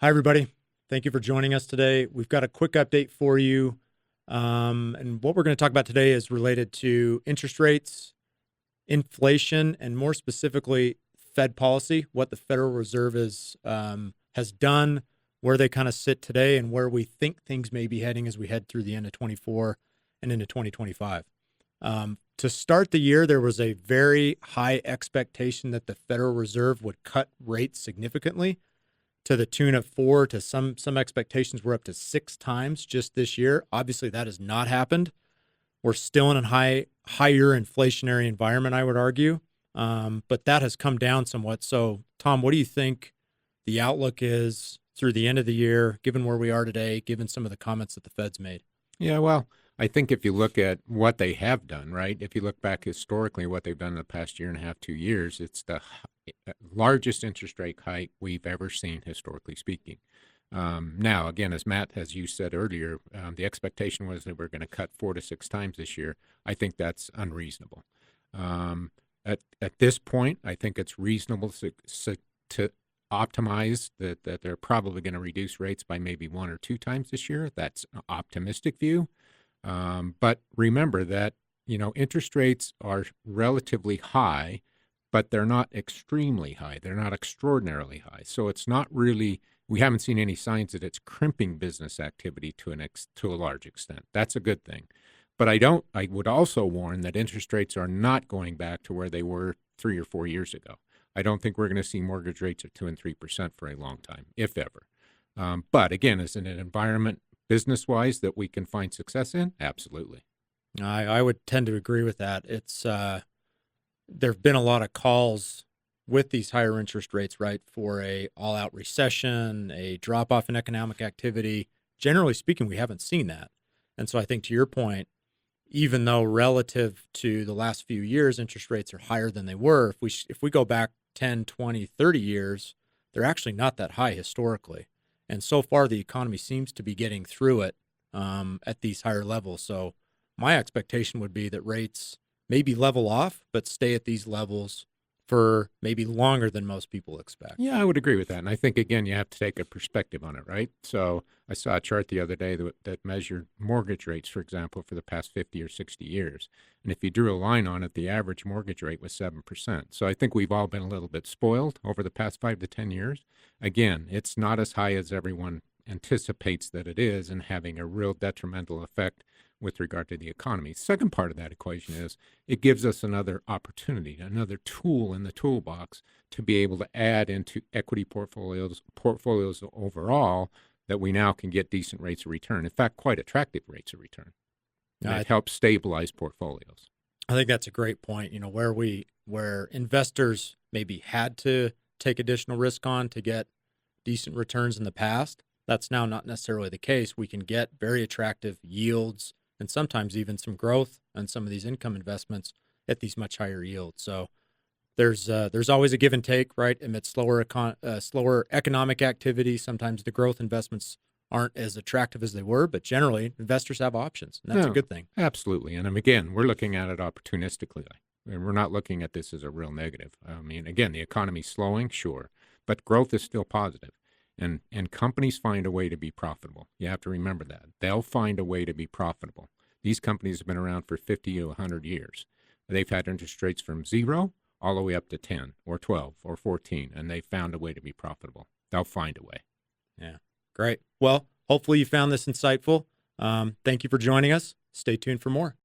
Hi, everybody. Thank you for joining us today. We've got a quick update for you. And what we're going to talk about today is related to interest rates, inflation, and more specifically, Fed policy, what the Federal Reserve has done, where they kind of sit today, and where we think things may be heading as we head through the end of 24 and into 2025. To start the year, there was a very high expectation that the Federal Reserve would cut rates significantly to the tune of 4 to some expectations were up to 6 times just this year. Obviously, that has not happened. We're still in a higher inflationary environment, I would argue, but that has come down somewhat. So, Tom, what do you think the outlook is through the end of the year, given where we are today, given some of the comments that the Fed's made? Yeah, well, I think if you look at what they have done, right, if you look back historically, what they've done in the past year and a half, 2 years, it's the largest interest rate hike we've ever seen, historically speaking. Now, again, as you said earlier, the expectation was that we're going to cut 4 to 6 times this year. I think that's unreasonable. At this point, I think it's reasonable to optimize that they're probably going to reduce rates by maybe 1 or 2 times this year. That's an optimistic view. But remember that, interest rates are relatively high, but they're not extremely high. They're not extraordinarily high. So it's not really, we haven't seen any signs that it's crimping business activity to a large extent. That's a good thing. But I would also warn that interest rates are not going back to where they were 3 or 4 years ago. I don't think we're going to see mortgage rates of 2 and 3% for a long time, if ever. But again, is it an environment business-wise that we can find success in? Absolutely. I would tend to agree with that. It's there have been a lot of calls with these higher interest rates, right, for a all-out recession, a drop-off in economic activity. Generally speaking, we haven't seen that. And so I think to your point, even though relative to the last few years, interest rates are higher than they were, if we go back 10, 20, 30 years, they're actually not that high historically. And so far, the economy seems to be getting through it at these higher levels. So my expectation would be that rates maybe level off, but stay at these levels for maybe longer than most people expect. Yeah, I would agree with that. And I think, again, you have to take a perspective on it, right? So I saw a chart the other day that measured mortgage rates, for example, for the past 50 or 60 years. And if you drew a line on it, the average mortgage rate was 7%. So I think we've all been a little bit spoiled over the past 5 to 10 years. Again, it's not as high as everyone anticipates that it is, and having a real detrimental effect with regard to the economy. Second part of that equation is it gives us another opportunity, another tool in the toolbox to be able to add into equity portfolios overall, that we now can get decent rates of return. In fact, quite attractive rates of return. And it helps stabilize portfolios. I think that's a great point. Where investors maybe had to take additional risk on to get decent returns in the past, that's now not necessarily the case. We can get very attractive yields and sometimes even some growth on some of these income investments at these much higher yields. So there's always a give and take, right? Amidst slower economic activity, sometimes the growth investments aren't as attractive as they were, but generally investors have options, and that's a good thing. Absolutely. And again, we're looking at it opportunistically. And we're not looking at this as a real negative. I mean, again, the economy's slowing, sure, but growth is still positive. And companies find a way to be profitable. You have to remember that. They'll find a way to be profitable. These companies have been around for 50 to 100 years. They've had interest rates from 0 all the way up to 10 or 12 or 14, and they've found a way to be profitable. They'll find a way. Yeah, great. Well, hopefully you found this insightful. Thank you for joining us. Stay tuned for more.